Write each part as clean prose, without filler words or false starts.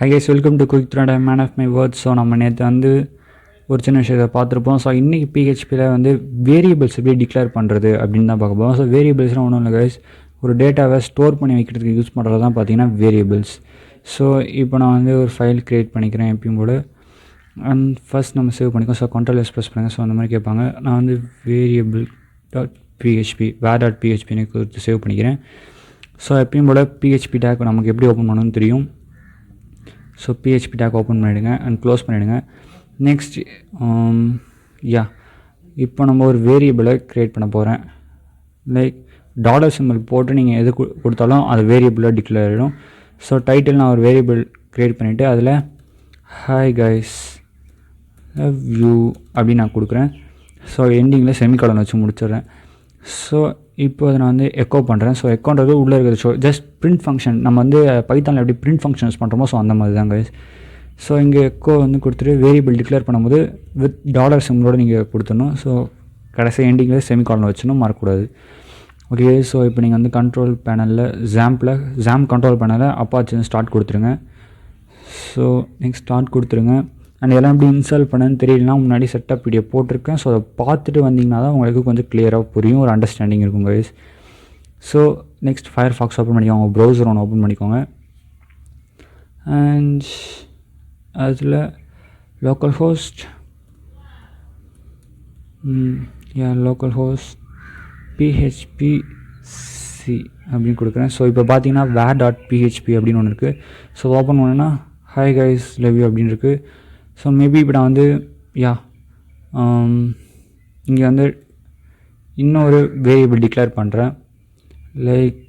Hi guys, welcome to Quick Thread. I'm man of my words. So நம்ம நேற்று வந்து ஒரு சின்ன விஷயத்தை பார்த்துருப்போம். ஸோ இன்றைக்கி பிஹெச்பியில் வந்து வேரியபிள்ஸ் எப்படி டிக்ளேர் பண்ணுறது அப்படின்னு தான் பார்க்க போகிறோம். ஸோ வேரியபிள்ஸ்னால் ஒன்றும் இல்லை கைஸ், ஒரு டேட்டாவை ஸ்டோர் பண்ணி வைக்கிறதுக்கு யூஸ் பண்ணுறது தான் பார்த்தீங்கன்னா வேரியபிள்ஸ். ஸோ இப்போ நான் வந்து ஒரு ஃபைல் க்ரியேட் பண்ணிக்கிறேன் எப்பயும் போல். அண்ட் ஃபஸ்ட் நம்ம சேவ் பண்ணிக்கோம். ஸோ கண்ட்ரோல் எக்ஸ்ப்ரெஸ் பண்ணுங்கள். ஸோ அந்த மாதிரி கேட்பாங்க. நான் வந்து வேரியபிள் டாட் பிஹெச்பி டாட் பிஹெச்பின்னு கொடுத்து சேவ் பண்ணிக்கிறேன். ஸோ எப்பயும் போல் பிஹெச்பி டேக் நமக்கு எப்படி ஓப்பன் பண்ணணும்னு தெரியும். ஸோ பிஹெச்பி டேக் ஓப்பன் பண்ணிவிடுங்க அண்ட் க்ளோஸ் பண்ணிவிடுங்க. நெக்ஸ்ட் இப்போ நம்ம ஒரு வேரியபிளை க்ரியேட் பண்ண போகிறேன். லைக் டாலர் சிம்பிள் போட்டு நீங்கள் எது கொடுத்தாலும் அது வேரியபிளாக டிக்ளேர் ஆகிடும். ஸோ டைட்டில் நான் ஒரு வேரியபிள் க்ரியேட் பண்ணிவிட்டு அதில் ஹாய் கைஸ் லவ் யூ அப்படின்னு நான் கொடுக்குறேன். ஸோ எண்டிங்கில் செமிகாலன் வச்சு முடிச்சிடுறேன். ஸோ இப்போ அதை நான் வந்து எக்கோ பண்ணுறேன். ஸோ எக்கோன்றது உள்ளே இருக்கிறது. ஸோ ஜஸ்ட் பிரிண்ட் ஃபங்க்ஷன் நம்ம வந்து பைத்தானில் எப்படி பிரிண்ட் ஃபங்க்ஷன் யூஸ் பண்ணுறோமோ ஸோ அந்த மாதிரி தான் கைஸ். ஸோ இங்கே எக்கோ வந்து கொடுத்துட்டு வேரியபிள் டிக்ளேர் பண்ணும்போது வித் டாலர் சிம்பிளோடு நீங்கள் கொடுத்துடணும். ஸோ கடைசி எண்டிங்கில் செமிகாலன் வச்சுணும் மறக்கக்கூடாது. ஓகே, ஸோ இப்போ நீங்கள் வந்து கண்ட்ரோல் பேனலில் ஜாம் கண்ட்ரோல் பேனலில் அப்பாச்சு ஸ்டார்ட் கொடுத்துருங்க. ஸோ நெக்ஸ்ட் ஸ்டார்ட் கொடுத்துருங்க. அண்ட் எல்லாம் எப்படி இன்ஸ்டால் பண்ணேன்னு தெரியலனா முன்னாடி செட்டப் வீடியோ போட்டிருக்கேன். ஸோ அதை பார்த்துட்டு வந்தீங்கன்னா தான் உங்களுக்கு கொஞ்சம் கிளியராக புரியும், ஒரு அண்டர்ஸ்டாண்டிங் இருக்கும் guys. So next Firefox open பண்ணிக்கோங்க, உங்கள் ப்ரௌசர் ஒன்று ஓப்பன் பண்ணிக்கோங்க. அண்ட் அதில் லோக்கல் ஹோஸ்ட் PHPC அப்படின்னு கொடுக்குறேன். ஸோ இப்போ பார்த்தீங்கன்னா where.php அப்படின்னு ஒன்று இருக்குது. ஸோ ஓப்பன் பண்ணோன்னா ஹாய் கைஸ் லவ் யூ அப்படின்னு இருக்குது. ஸோ மேபி இப்போ நான் வந்து இங்கே வந்து இன்னொரு வேரியபிள் டிக்ளேர் பண்ணுறேன். லைக்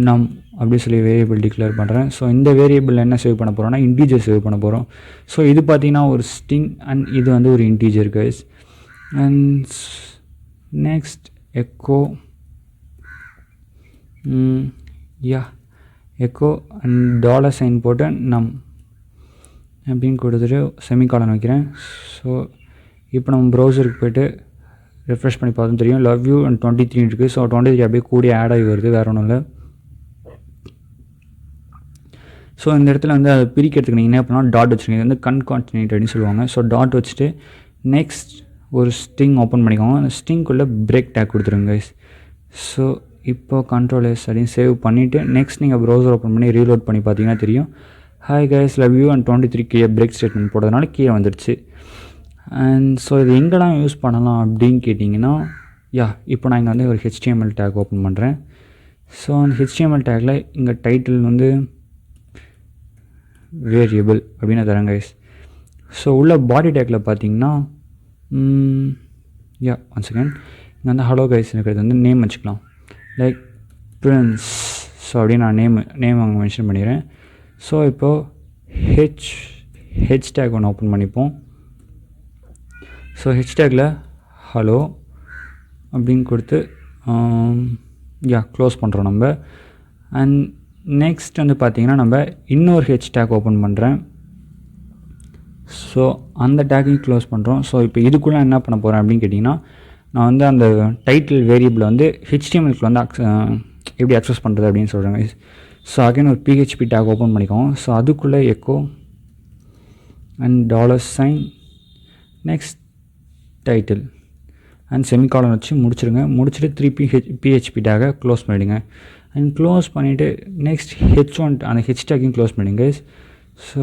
நம் அப்படி சொல்லி வேரியபிள் டிக்ளேர் பண்ணுறேன். ஸோ இந்த வேரியபிள் என்ன சேவ் பண்ண போகிறோம்னா இன்டீஜர் சேவ் பண்ண போகிறோம். ஸோ இது பார்த்திங்கன்னா ஒரு ஸ்ட்ரிங் அண்ட் இது வந்து ஒரு integer guys. And next echo echo and dollar sign போட்டு நம் அப்படின்னு கொடுத்துட்டு செமிகாலன் வைக்கிறேன். ஸோ இப்போ நம்ம ப்ரௌசருக்கு போய்ட்டு ரெஃப்ரெஷ் பண்ணி பார்த்தோம் தெரியும் லவ் யூ அண்ட் 23 இருக்குது. ஸோ 23 அப்படியே கூடி ஆட் ஆகி வருது, வேறு ஒன்றும் இல்லை. ஸோ இந்த இடத்துல வந்து அதை பிரிக்கிறதுக்கு நீங்கள் என்ன பண்ணால் டாட் வச்சுருக்கீங்க. இது வந்து கன்கான்டினேட் அப்படின்னு சொல்லுவாங்க. ஸோ டாட் வச்சுட்டு நெக்ஸ்ட் ஒரு ஸ்ட்ரிங் ஓப்பன் பண்ணிக்கோங்க. அந்த ஸ்ட்ரிங்குள்ளே பிரேக் டேக் கொடுத்துருங்க கைஸ். ஸோ இப்போ கண்ட்ரோல் எஸ் அப்படின்னு சேவ் பண்ணிவிட்டு நெக்ஸ்ட் நீங்கள் ப்ரௌசர் ஓப்பன் பண்ணி ரீலோட் பண்ணி பார்த்தீங்கன்னா தெரியும் hi guys love you and 23 கீழே பிரேக் ஸ்டேட்மெண்ட் போடுறதுனால கீழே வந்துடுச்சு. அண்ட் ஸோ இது எங்கெல்லாம் யூஸ் பண்ணலாம் அப்படின்னு கேட்டிங்கன்னா இப்போ நான் இங்கே வந்து ஒரு HTML டேக் ஓப்பன் பண்ணுறேன். ஸோ அந்த HTML டேக்கில் இங்கே டைட்டில் வந்து வேரியபிள் அப்படின்னு தரேன் கைஸ். ஸோ உள்ள பாடி டேக்கில் பார்த்தீங்கன்னா ஒன் செகண்ட் இங்கே வந்து ஹலோ கைஸ் இருக்கிறது வந்து நேம் வச்சுக்கலாம். Like Prince. ஸோ அப்படின்னு நான் நேம் அங்கே மென்ஷன் பண்ணிடுறேன். ஸோ இப்போது ஹேஷ்டேக் ஒன்று ஓப்பன் பண்ணிப்போம். ஸோ ஹேஷ்டேக்கில் ஹலோ அப்படின்னு கொடுத்து க்ளோஸ் பண்ணுறோம் நம்ம. அண்ட் நெக்ஸ்ட் வந்து பார்த்திங்கன்னா நம்ம இன்னொரு ஹேஷ்டேக் ஓப்பன் பண்ணுறேன். ஸோ அந்த டேக்கையும் க்ளோஸ் பண்ணுறோம். ஸோ இப்போ இதுக்குள்ளே என்ன பண்ண போகிறேன் அப்படின்னு கேட்டிங்கன்னா நான் வந்து அந்த டைட்டில் வேரியபிளை வந்து HTMLக்கு வந்து எப்படி அக்சஸ் பண்ணுறது அப்படின்னு சொல்கிறேன். ஸோ அகைன் ஒரு PHP டேக் ஓப்பன் பண்ணிக்கோங்க. ஸோ அதுக்குள்ளே echo and dollar sign next title and semicolon வச்சு முடிச்சுட்டு திருப்பி PHP டேக்கை க்ளோஸ் பண்ணிவிடுங்க. அண்ட் க்ளோஸ் பண்ணிவிட்டு நெக்ஸ்ட் H1 அந்த ஹெஷ்டேக்கையும் க்ளோஸ் பண்ணிடுங்க. ஸோ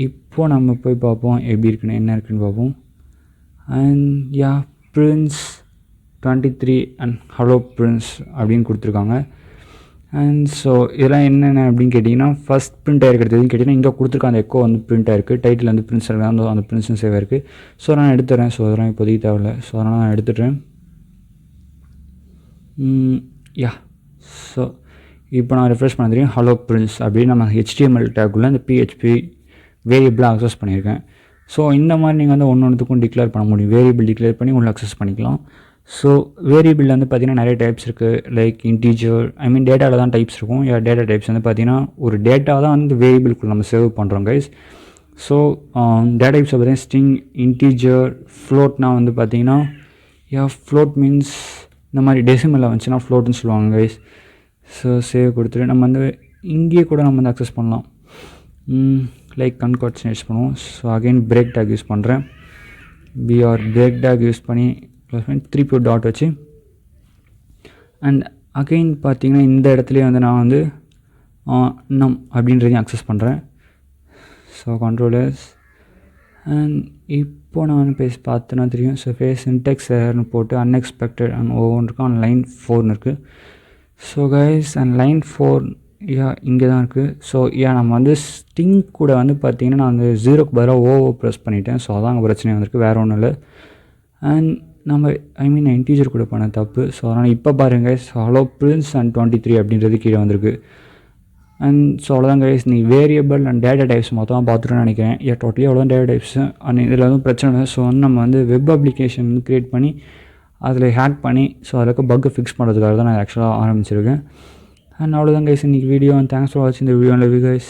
இப்போது நம்ம போய் பார்ப்போம் எப்படி இருக்குன்னு, என்ன இருக்குன்னு பார்ப்போம். And Prince 23 and hello Prince அப்படின்னு கொடுத்துருக்காங்க. அண்ட் ஸோ இதெல்லாம் என்னென்ன அப்படின்னு கேட்டிங்கன்னா ஃபஸ்ட் பிரிண்ட் ஆகிருக்கிறது எதுன்னு கேட்டிங்கன்னா இங்கே கொடுத்துருக்க அந்த எக்கோ வந்து பிரிண்ட் ஆகிருக்கு. டைட்டில் வந்து பிரின்ஸ் அந்த பிரின்ஸும் சேவ் ஆகிருக்கு. ஸோ நான் எடுத்துகிறேன். ஸோ அதெல்லாம் இப்போதைக்கு தேவையில்லை. ஸோ அதனால் நான் எடுத்துடுறேன். ஸோ இப்போ நான் ரெஃப்ரெஷ் பண்ண தெரியும் ஹலோ பிரின்ஸ் அப்படின்னு நம்ம HTML டேக்குள்ளே இந்த PHP வேரியபிளாக அக்சஸ் பண்ணியிருக்கேன். ஸோ இந்த மாதிரி நீங்கள் வந்து ஒன்றுத்துக்கும் டிக்ளேர் பண்ண முடியும். வேரியபிள் டிக்ளேர் பண்ணி உள்ள அக்சஸ் பண்ணிக்கலாம். ஸோ வேரியபிள் வந்து பார்த்திங்கன்னா நிறைய டைப்ஸ் இருக்குது. லைக் இன்டீஜர் டேட்டாவில் தான் டைப்ஸ் இருக்கும். டேட்டா டைப்ஸ் வந்து பார்த்திங்கன்னா ஒரு டேட்டா தான் வந்து வேரியபிளுக்குள்ள நம்ம சேவ் பண்ணுறோம் கைஸ். ஸோ டேட்டா டைப்ஸை பார்த்தீங்கன்னா ஸ்ட்ரிங், இன்டீஜர், ஃப்ளோட்னா வந்து பார்த்திங்கன்னா ஃப்ளோட் மீன்ஸ் இந்த மாதிரி டெசிமலில் வந்துச்சுன்னா ஃப்ளோட்னு சொல்லுவாங்க கைஸ். ஸோ சேவ் கொடுத்துட்டு நம்ம வந்து இங்கேயே கூட நம்ம வந்து அக்சஸ் பண்ணலாம். லைக் கன்கார்ட்ஸ் யூஸ் பண்ணுவோம். So again break take use பண்ணுறேன். பிஆர் பிரேக் டேக் யூஸ் பண்ணி க்ளோஸ் பண்ணி திருப்பி டாட் வச்சு அண்ட் அகைன் பார்த்தீங்கன்னா இந்த இடத்துலையே வந்து நான் வந்து நம் அப்படின்றதையும் அக்சஸ் பண்ணுறேன். ஸோ கண்ட்ரோலர்ஸ் அண்ட் இப்போ நான் வந்து பார்த்தேன்னா தெரியும். ஸோ ஃபேஸ் சின்டெக்ஸ் ஏர்னு போட்டு அன்எக்ஸ்பெக்டட் அண்ட் ஓவன் இருக்கும். அண்ட் லைன் 4 இருக்குது. ஸோ கைஸ் அண்ட் லைன் 4 இங்கே தான் இருக்குது. ஸோ நம்ம வந்து ஸ்டிங் கூட வந்து பார்த்திங்கன்னா நான் வந்து 0க்கு பதிலாக ஓவோ ப்ரெஸ் பண்ணிட்டேன். ஸோ அதான் அங்கே பிரச்சனை வந்திருக்கு, வேறு ஒன்றும் இல்லை. அண்ட் நம்ம இன்டீஜர் கூட பண்ண தப்பு. ஸோ அதனால் இப்போ பாருங்கள் ஸோ ஹலோ பிரின்ஸ் அண்ட் 23 அப்படின்றது கீழே வந்திருக்கு. அண்ட் ஸோ அவ்வளோதான் கைஸ். நீ வேரியபிள் அண்ட் டேட்டா டைப்ஸ் மொத்தமாக பார்த்துட்டுன்னு நினைக்கிறேன். டோட்டலி அவ்வளோதான் டேட்டா டைப்ஸு. அண்ட் இதில் வந்து பிரச்சனை இல்லை. ஸோ வந்து நம்ம வந்து வெப் அப்ளிகேஷன் வந்து க்ரியேட் பண்ணி அதில் ஹேக் பண்ணி ஸோ அதுக்கு பக்கை ஃபிக்ஸ் பண்ணுறதுக்காக தான் நான் ஆக்சுவலாக ஆரம்பிச்சிருக்கேன். அண்ட் அவ்வளோதான் கைஸ் இன்றைக்கி வீடியோ. அண்ட் தேங்க்ஸ் ஃபார் வாட்சிங் the video. Love you guys.